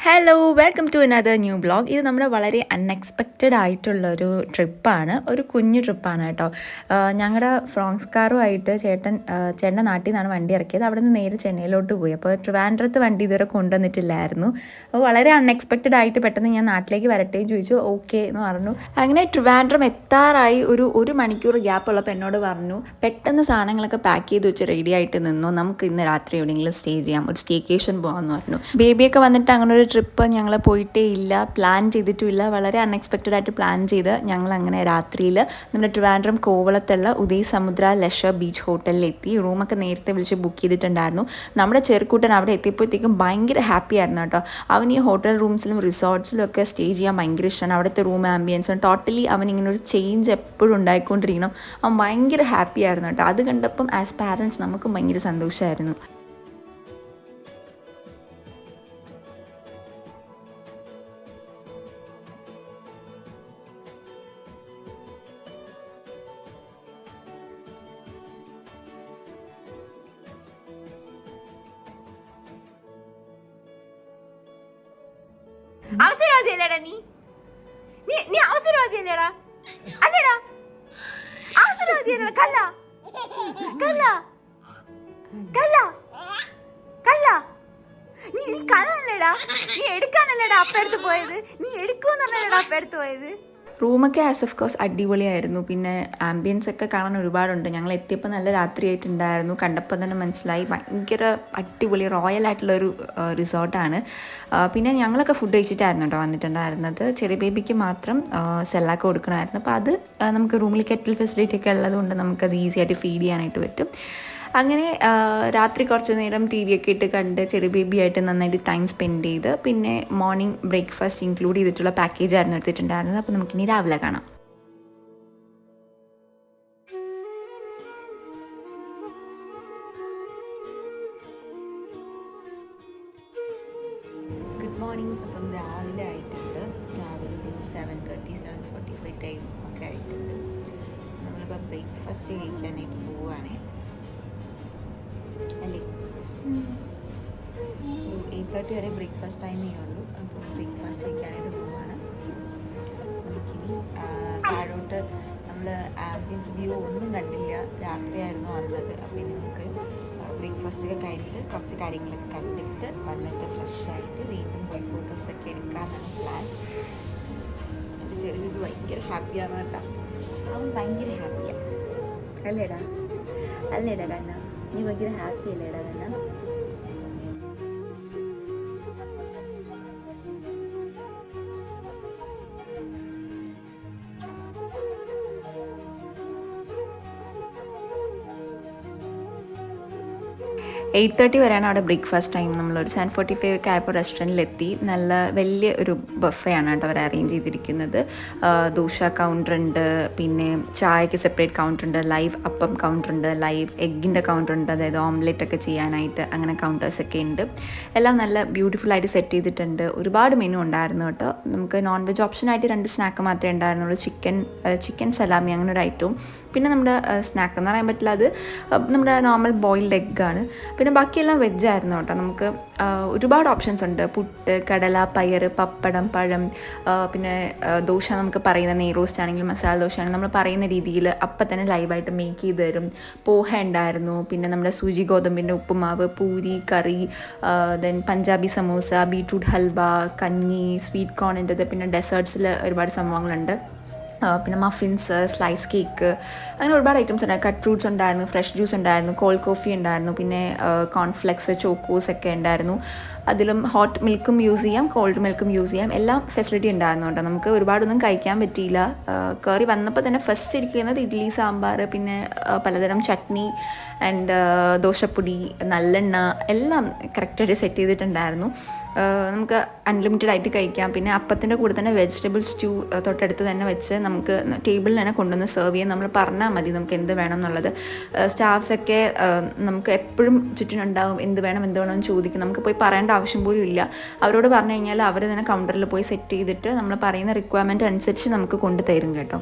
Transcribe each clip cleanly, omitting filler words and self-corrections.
Hello welcome to another new blog. ഇത് നമ്മുടെ വളരെ അൺഎക്സ്പെക്റ്റഡ് ആയിട്ടുള്ളൊരു ട്രിപ്പാണ്, ഒരു കുഞ്ഞു ട്രിപ്പാണ് കേട്ടോ. ഞങ്ങളുടെ ഫ്രോങ്സ്കാറുമായിട്ട് ചേട്ടൻ്റെ നാട്ടിൽ നിന്നാണ് വണ്ടി ഇറക്കിയത്. അവിടെ നിന്ന് നേരെ ചെന്നൈയിലോട്ട് പോയി. അപ്പോൾ ട്രിവാൻഡ്രത്ത് വണ്ടി ഇതുവരെ കൊണ്ടുവന്നിട്ടില്ലായിരുന്നു. അപ്പോൾ വളരെ അൺഎക്സ്പെക്റ്റഡ് ആയിട്ട് പെട്ടെന്ന് ഞാൻ നാട്ടിലേക്ക് വരട്ടെ ചോദിച്ചു. ഓക്കെ എന്ന് പറഞ്ഞു. അങ്ങനെ ട്രിവാൻഡ്രം എത്താറായി ഒരു മണിക്കൂർ ഗ്യാപ്പ് ഉള്ളപ്പോൾ എന്നോട് പറഞ്ഞു, പെട്ടെന്ന് സാധനങ്ങളൊക്കെ പാക്ക് ചെയ്ത് വെച്ച് റെഡി ആയിട്ട് നിന്നു, നമുക്ക് ഇന്ന് രാത്രി എവിടെയെങ്കിലും സ്റ്റേ ചെയ്യാം, ഒരു സ്റ്റേക്കേഷൻ പോകാമെന്ന് പറഞ്ഞു. ബേബിയൊക്കെ വന്നിട്ട് അങ്ങനെ ഒരു ട്രിപ്പ് ഞങ്ങൾ പോയിട്ടേ ഇല്ല, പ്ലാൻ ചെയ്തിട്ടുമില്ല. വളരെ അൺഎക്സ്പെക്റ്റഡ് ആയിട്ട് പ്ലാൻ ചെയ്ത് ഞങ്ങൾ അങ്ങനെ രാത്രിയിൽ നമ്മുടെ ട്രിവാൻഡ്രം കോവളത്തുള്ള ഉദയ് സമുദ്ര ലെഷർ ബീച്ച് ഹോട്ടലിൽ എത്തി. റൂമൊക്കെ നേരത്തെ വിളിച്ച് ബുക്ക് ചെയ്തിട്ടുണ്ടായിരുന്നു. നമ്മുടെ ചെറുക്കൂട്ടൻ അവിടെ എത്തിയപ്പോഴത്തേക്കും ഭയങ്കര ഹാപ്പി ആയിരുന്നു കേട്ടോ. അവൻ ഈ ഹോട്ടൽ റൂംസിലും റിസോർട്ട്സിലും ഒക്കെ സ്റ്റേ ചെയ്യാൻ ഭയങ്കര ഇഷ്ടമാണ്. അവിടുത്തെ റൂം ആംബിയൻസും ടോട്ടലി അവൻ ഇങ്ങനെ ഒരു ചേഞ്ച് എപ്പോഴും ഉണ്ടായിക്കൊണ്ടിരിക്കണം. അവൻ ഭയങ്കര ഹാപ്പി ആയിരുന്നു കേട്ടോ. അത് കണ്ടപ്പം ആസ് പാരൻസ് നമുക്കും ഭയങ്കര സന്തോഷമായിരുന്നു. അവസരവാദിയല്ലേടാ നീ നീ നീ അവസരവാദിയല്ലേടാ? അല്ലേടാ, അവസരവാദിയല്ലേടാ? കല്ല കല്ല കല്ല കല്ല നീ നീ കല്ലല്ലേടാ? നീ എടുക്കാനല്ലേടാ അപ്പടുത്ത് പോയത്? നീ എടുക്കുമെന്നല്ലേടാ അപ്പടുത്ത് പോയത്? റൂമൊക്കെ ആസ് ഓഫ് കോഴ്സ് അടിപൊളിയായിരുന്നു. പിന്നെ ആംബിയൻസ് ഒക്കെ കാണാൻ ഒരുപാടുണ്ട്. ഞങ്ങൾ എത്തിയപ്പോൾ നല്ല രാത്രിയായിട്ടുണ്ടായിരുന്നു. കണ്ടപ്പോൾ തന്നെ മനസ്സിലായി ഭയങ്കര അടിപൊളി റോയൽ ആയിട്ടുള്ളൊരു റിസോർട്ടാണ്. പിന്നെ ഞങ്ങളൊക്കെ ഫുഡ് കഴിച്ചിട്ടായിരുന്നു കേട്ടോ വന്നിട്ടുണ്ടായിരുന്നത്. ചെറിയ ബേബിക്ക് മാത്രം സെല്ലാക്ക് കൊടുക്കണമായിരുന്നു. അപ്പോൾ അത് നമുക്ക് റൂമിൽ കെറ്റിൽ ഫെസിലിറ്റി ഒക്കെ ഉള്ളതുകൊണ്ട് നമുക്കത് ഈസി ആയിട്ട് ഫീഡ് ചെയ്യാനായിട്ട് പറ്റും. അങ്ങനെ രാത്രി കുറച്ച് നേരം ടി വി ഒക്കെ ഇട്ട് കണ്ട് ചെറിയ ബേബിയായിട്ട് നന്നായിട്ട് ടൈം സ്പെൻഡ് ചെയ്ത് പിന്നെ മോർണിംഗ് ബ്രേക്ക്ഫാസ്റ്റ് ഇൻക്ലൂഡ് ചെയ്തിട്ടുള്ള പാക്കേജായിരുന്നു എടുത്തിട്ടുണ്ടായിരുന്നത്. അപ്പോൾ നമുക്കിനി രാവിലെ കാണാം. Good morning. അപ്പം രാവിലെ ആയിട്ടുണ്ട്. രാവിലെ ഒരു 7:30 7:45 ടൈം ഒക്കെ ആയിട്ടുണ്ട്. നമ്മളിപ്പോൾ ബ്രേക്ക്ഫാസ്റ്റ് കഴിക്കാനായിട്ട് പോവുകയാണേ അല്ലേ. 8:30 വരെ ബ്രേക്ക്ഫാസ്റ്റ് ടൈമേ ഉള്ളൂ. അപ്പോൾ ബ്രേക്ക്ഫാസ്റ്റ് കഴിക്കാനായിട്ട് പോവുകയാണ്. നമുക്കിനി താഴോട്ട് നമ്മൾ ആംബിയൻസ് വ്യൂ ഒന്നും കണ്ടില്ല, രാത്രിയായിരുന്നു വന്നത്. അപ്പോൾ ഇനി നമുക്ക് ബ്രേക്ക്ഫാസ്റ്റ് ഒക്കെ കഴിഞ്ഞിട്ട് കുറച്ച് കാര്യങ്ങളൊക്കെ കണ്ടിട്ട് വന്നിട്ട് ഫ്രഷ് ആയിട്ട് വീണ്ടും പോയി ഫോട്ടോസൊക്കെ എടുക്കാമെന്നാണ് പ്ലാൻ. എൻ്റെ ചെറിയൊരു ഭയങ്കര ഹാപ്പിയാണ് കേട്ടോ. അവൻ ഭയങ്കര ഹാപ്പിയാണ് അല്ലേടാ? അല്ലേടാ കണ്ണ? നീ ഭയങ്കര ഹാപ്പി അല്ലേടാ കണ്ണ? 8:30 വരെയാണ് അവിടെ ബ്രേക്ക്ഫാസ്റ്റ് ടൈം. നമ്മളൊരു 7:45 ഒക്കെ ആയപ്പോൾ റെസ്റ്റോറൻറ്റിലെത്തി. നല്ല വലിയ ഒരു ബഫയാണ് കേട്ടോ അവർ അറേഞ്ച് ചെയ്തിരിക്കുന്നത്. ദോശ കൗണ്ടറുണ്ട്, പിന്നെ ചായക്ക് സെപ്പറേറ്റ് കൗണ്ടറുണ്ട്, ലൈവ് അപ്പം കൗണ്ടറുണ്ട്, ലൈവ് എഗ്ഗിൻ്റെ കൗണ്ടറുണ്ട്, അതായത് ഓംലെറ്റ് ഒക്കെ ചെയ്യാനായിട്ട് അങ്ങനെ കൗണ്ടേഴ്സൊക്കെ ഉണ്ട്. എല്ലാം നല്ല ബ്യൂട്ടിഫുള്ളായിട്ട് സെറ്റ് ചെയ്തിട്ടുണ്ട്. ഒരുപാട് മെനു ഉണ്ടായിരുന്നു കേട്ടോ. നമുക്ക് നോൺ വെജ് ഓപ്ഷനായിട്ട് 2 സ്നാക്ക് മാത്രമേ ഉണ്ടായിരുന്നുള്ളൂ. ചിക്കൻ സലാമി അങ്ങനെ ഒരു ഐറ്റവും, പിന്നെ നമ്മുടെ സ്നാക്ക് എന്ന് പറയാൻ പറ്റില്ല, അത് നമ്മുടെ നോർമൽ ബോയിൽഡ് എഗ്ഗാണ്. പിന്നെ ബാക്കിയെല്ലാം വെജായിരുന്നു കേട്ടോ. നമുക്ക് ഒരുപാട് ഓപ്ഷൻസ് ഉണ്ട്. പുട്ട്, കടല, പയർ, പപ്പടം, പഴം, പിന്നെ ദോശ നമുക്ക് പറയുന്ന നെയ് റോസ്റ്റ് ആണെങ്കിലും മസാല ദോശ ആണെങ്കിലും നമ്മൾ പറയുന്ന രീതിയിൽ അപ്പം തന്നെ ലൈവായിട്ട് മേക്ക് ചെയ്ത് തരും. പോഹ ഉണ്ടായിരുന്നു, പിന്നെ നമ്മുടെ സൂചി ഗോതമ്പിൻ്റെ ഉപ്പുമാവ്, പൂരി, കറി, ദെൻ പഞ്ചാബി സമൂസ, ബീട്രൂട്ട് ഹൽവ, കഞ്ഞി, സ്വീറ്റ് കോണിൻ്റെത്, പിന്നെ ഡെസേർട്ട്സിൽ ഒരുപാട് സംഭവങ്ങളുണ്ട്. പിന്നെ മഫിൻസ്, സ്ലൈസ് കേക്ക്, അങ്ങനെ ഒരുപാട് ഐറ്റംസ് ഉണ്ടായിരുന്നു. കട്ട് ഫ്രൂട്ട്സ് ഉണ്ടായിരുന്നു, ഫ്രഷ് ജ്യൂസ് ഉണ്ടായിരുന്നു, കോൾഡ് കോഫി ഉണ്ടായിരുന്നു, പിന്നെ കോൺഫ്ലെക്സ്, ചോക്കോസ് ഒക്കെ ഉണ്ടായിരുന്നു. അതിലും ഹോട്ട് മിൽക്കും യൂസ് ചെയ്യാം, കോൾഡ് മിൽക്കും യൂസ് ചെയ്യാം, എല്ലാം ഫെസിലിറ്റി ഉണ്ടായിരുന്നു കേട്ടോ. നമുക്ക് ഒരുപാടൊന്നും കഴിക്കാൻ പറ്റിയില്ല. കയറി വന്നപ്പോൾ തന്നെ ഫസ്റ്റ് ഇരിക്കുന്നത് ഇഡ്ഡലി, സാമ്പാർ, പിന്നെ പലതരം ചട്നി ആൻഡ് ദോശപ്പൊടി, നല്ലെണ്ണ, എല്ലാം കറക്റ്റായിട്ട് സെറ്റ് ചെയ്തിട്ടുണ്ടായിരുന്നു. നമുക്ക് അൺലിമിറ്റഡ് ആയിട്ട് കഴിക്കാം. പിന്നെ അപ്പത്തിൻ്റെ കൂടെ തന്നെ വെജിറ്റബിൾ സ്റ്റൂ തൊട്ടടുത്ത് തന്നെ വെച്ച് നമുക്ക് ടേബിളിൽ തന്നെ കൊണ്ടുവന്ന് സെർവ് ചെയ്യാൻ നമ്മൾ പറഞ്ഞാൽ മതി നമുക്ക് എന്ത് വേണം എന്നുള്ളത്. സ്റ്റാഫ്സൊക്കെ നമുക്ക് എപ്പോഴും ചുറ്റിനുണ്ടാവും, എന്ത് വേണമെന്ന് ചോദിക്കും. നമുക്ക് പോയി പറയേണ്ട ആവശ്യം പോലും ഇല്ല. അവരോട് പറഞ്ഞു കഴിഞ്ഞാൽ അവർ തന്നെ കൗണ്ടറിൽ പോയി സെറ്റ് ചെയ്തിട്ട് നമ്മൾ പറയുന്ന റിക്വയർമെൻറ്റ് അനുസരിച്ച് നമുക്ക് കൊണ്ടുതരും കേട്ടോ.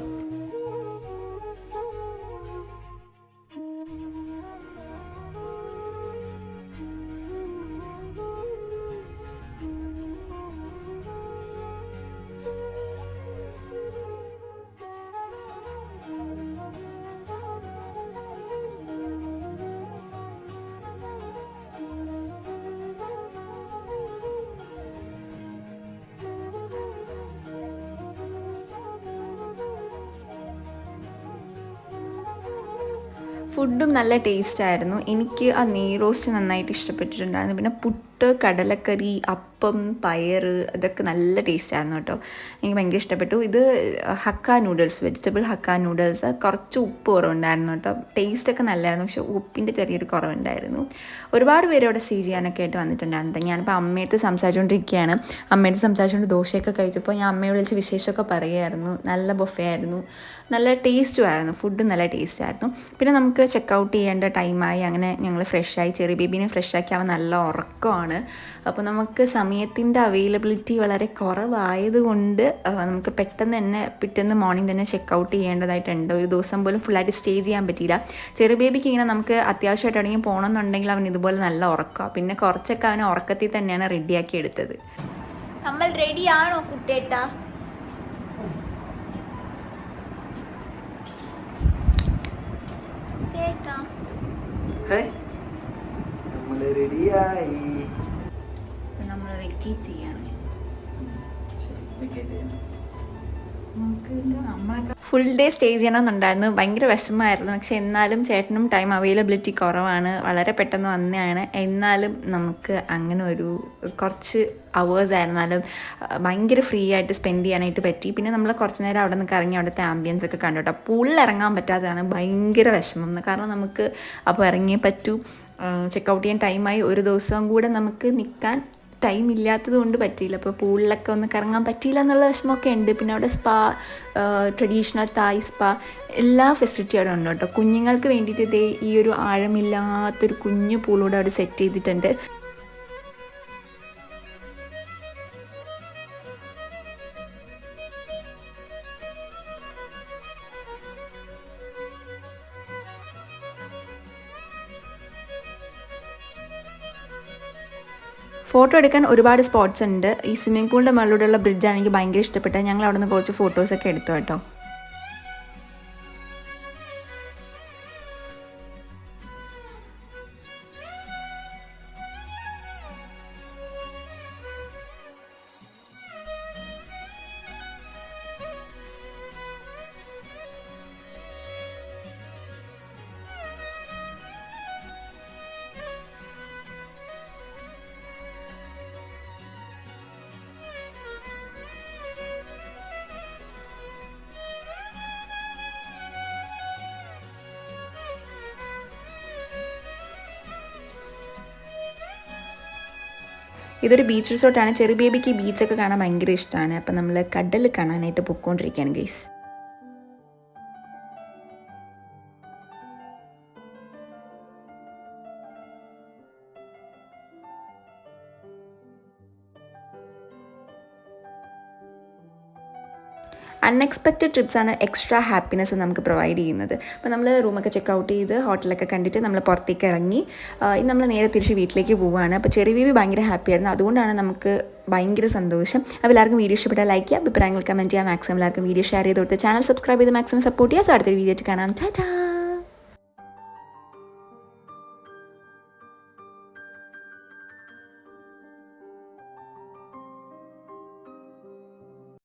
ഫുഡും നല്ല ടേസ്റ്റായിരുന്നു. എനിക്ക് ആ നെയ് റോസ്റ്റ് നന്നായിട്ട് ഇഷ്ടപ്പെട്ടിട്ടുണ്ടായിരുന്നു. പിന്നെ പുട്ട്, കടലക്കറി, അപ്പം, പയർ ഇതൊക്കെ നല്ല ടേസ്റ്റായിരുന്നു കേട്ടോ. എനിക്ക് ഭയങ്കര ഇഷ്ടപ്പെട്ടു. ഇത് hakka noodles, vegetable hakka noodles. കുറച്ച് ഉപ്പ് കുറവുണ്ടായിരുന്നു കേട്ടോ. ടേസ്റ്റൊക്കെ നല്ലതായിരുന്നു, പക്ഷേ ഉപ്പിൻ്റെ ചെറിയൊരു കുറവുണ്ടായിരുന്നു. ഒരുപാട് പേര് അവിടെ സ്റ്റേ ചെയ്യാനൊക്കെ ആയിട്ട് വന്നിട്ടുണ്ടായിരുന്നു. ഞാനിപ്പോൾ അമ്മയടുത്ത് സംസാരിച്ചുകൊണ്ടിരിക്കുകയാണ്. അമ്മയടുത്ത് സംസാരിച്ചുകൊണ്ട് ദോശയൊക്കെ കഴിച്ചപ്പോൾ ഞാൻ അമ്മയോട് വിളിച്ച് വിശേഷമൊക്കെ പറയുമായിരുന്നു. നല്ല ബൊഫേ ആയിരുന്നു, നല്ല ടേസ്റ്റും ആയിരുന്നു, ഫുഡ് നല്ല ടേസ്റ്റ് ആയിരുന്നു. പിന്നെ നമുക്ക് ചെക്കൗട്ട് ചെയ്യേണ്ട ടൈമായി. അങ്ങനെ ഞങ്ങൾ ഫ്രഷായി, ചെറിയ ബേബീനെ ഫ്രഷാക്കി. അവൻ നല്ല ഉറക്കമാണ്. അപ്പോൾ നമുക്ക് സമയത്തിൻ്റെ അവൈലബിലിറ്റി വളരെ കുറവായതുകൊണ്ട് നമുക്ക് പെട്ടെന്ന് തന്നെ പിറ്റേന്ന് മോർണിംഗ് തന്നെ ചെക്കൗട്ട് ചെയ്യേണ്ടതായിട്ടുണ്ട്. ഒരു ദിവസം പോലും ഫുള്ളായിട്ട് സ്റ്റേ ചെയ്യാൻ പറ്റിയില്ല. ചെറിയ ബേബിക്ക് ഇങ്ങനെ നമുക്ക് അത്യാവശ്യമായിട്ട് എവിടെയെങ്കിലും പോകണമെന്നുണ്ടെങ്കിൽ അവൻ ഇതുപോലെ നല്ല ഉറക്കമാണ്. പിന്നെ കുറച്ചൊക്കെ അവനെ ഉറക്കത്തിൽ തന്നെയാണ് റെഡിയാക്കി എടുത്തത്. നമ്മൾ റെഡിയാണോ കുട്ടേട്ടാ? നമ്മൾ റെഡിയായി. നമ്മൾ വെക്കേറ്റ് ചെയ്യാണ്. ഫുൾ ഡേ സ്റ്റേ ചെയ്യണമെന്നുണ്ടായിരുന്നു. ഭയങ്കര വിഷമമായിരുന്നു. പക്ഷെ എന്നാലും ചേട്ടനും ടൈം അവൈലബിലിറ്റി കുറവാണ്, വളരെ പെട്ടെന്ന് വന്നതാണ്. എന്നാലും നമുക്ക് അങ്ങനെ ഒരു കുറച്ച് അവേഴ്സ് ആയിരുന്നാലും ഭയങ്കര ഫ്രീ ആയിട്ട് സ്പെൻഡ് ചെയ്യാനായിട്ട് പറ്റി. പിന്നെ നമ്മൾ കുറച്ച് നേരം അവിടെ നിന്ന് ഇറങ്ങി അവിടുത്തെ ആംബിയൻസ് ഒക്കെ കണ്ടു കേട്ടോ. പൂളിൽ ഇറങ്ങാൻ പറ്റാത്തതാണ് ഭയങ്കര വിഷമം. കാരണം നമുക്ക് അപ്പോൾ ഇറങ്ങിയേ പറ്റൂ. ചെക്കൗട്ട് ചെയ്യാൻ ടൈമായി. ഒരു ദിവസം കൂടെ നമുക്ക് നിൽക്കാൻ ടൈം ഇല്ലാത്തത് കൊണ്ട് പറ്റിയില്ല. അപ്പോൾ പൂളിലൊക്കെ ഒന്ന് കറങ്ങാൻ പറ്റിയില്ല എന്നുള്ള വിഷമമൊക്കെ ഉണ്ട്. പിന്നെ അവിടെ സ്പാ, ട്രഡീഷണൽ തായ് സ്പാ, എല്ലാ ഫെസിലിറ്റിയും അവിടെ ഉണ്ട് കേട്ടോ. കുഞ്ഞുങ്ങൾക്ക് വേണ്ടിയിട്ട് ഇതേ ഈ ഒരു ആഴമില്ലാത്തൊരു കുഞ്ഞു പൂളൂടെ അവിടെ സെറ്റ് ചെയ്തിട്ടുണ്ട്. ഫോട്ടോ എടുക്കാൻ ഒരുപാട് സ്പോട്ട്സ് ഉണ്ട്. ഈ സ്വിമ്മിംഗ് പൂളിൻ്റെ മുകളിലൂടെയുള്ള ബ്രിഡ്ജാണ് എനിക്ക് ഭയങ്കര ഇഷ്ടപ്പെട്ടത്. ഞങ്ങൾ അവിടെ നിന്ന് കുറച്ച് ഫോട്ടോസൊക്കെ എടുത്തു കേട്ടോ. ഇതൊരു ബീച്ച് റിസോർട്ടാണ്. ചെറിയ ബേബിക്ക് ബീച്ചൊക്കെ കാണാൻ ഭയങ്കര ഇഷ്ടമാണ്. അപ്പം നമ്മൾ കടൽ കാണാനായിട്ട് പൊയ്ക്കൊണ്ടിരിക്കുകയാണ് ഗൈസ്. അൺഎക്സ്പെക്റ്റഡ് ട്രിപ്സാണ് എക്സ്ട്രാ ഹാപ്പിനെസ് നമുക്ക് പ്രൊവൈഡ് ചെയ്യുന്നത്. അപ്പോൾ നമ്മൾ റൂമൊക്കെ ചെക്കൗട്ട് ചെയ്ത് ഹോട്ടലൊക്കെ കണ്ടിട്ട് നമ്മൾ പുറത്തേക്ക് ഇറങ്ങി ഇനി നമ്മൾ നേരെ തിരിച്ച് വീട്ടിലേക്ക് പോവുകയാണ്. അപ്പോൾ ചെറിയ ബേബി ഭയങ്കര ഹാപ്പിയായിരുന്നു. അതുകൊണ്ടാണ് നമുക്ക് ഭയങ്കര സന്തോഷം. അപ്പോൾ എല്ലാവർക്കും വീഡിയോ ഇഷ്ടപ്പെട്ടാൽ ലൈക്ക് ചെയ്യുക, അഭിപ്രായങ്ങൾ കമൻറ്റ് ചെയ്യുക, മാക്സിമം എല്ലാവർക്കും വീഡിയോ ഷെയർ ചെയ്ത് കൊടുത്ത് ചാനൽ സബ്സ്ക്രൈബ് ചെയ്ത് മാക്സിമം സപ്പോർട്ട് ചെയ്യുക. സോ അടുത്തൊരു വീഡിയോ കാണാം. ടാറ്റാ.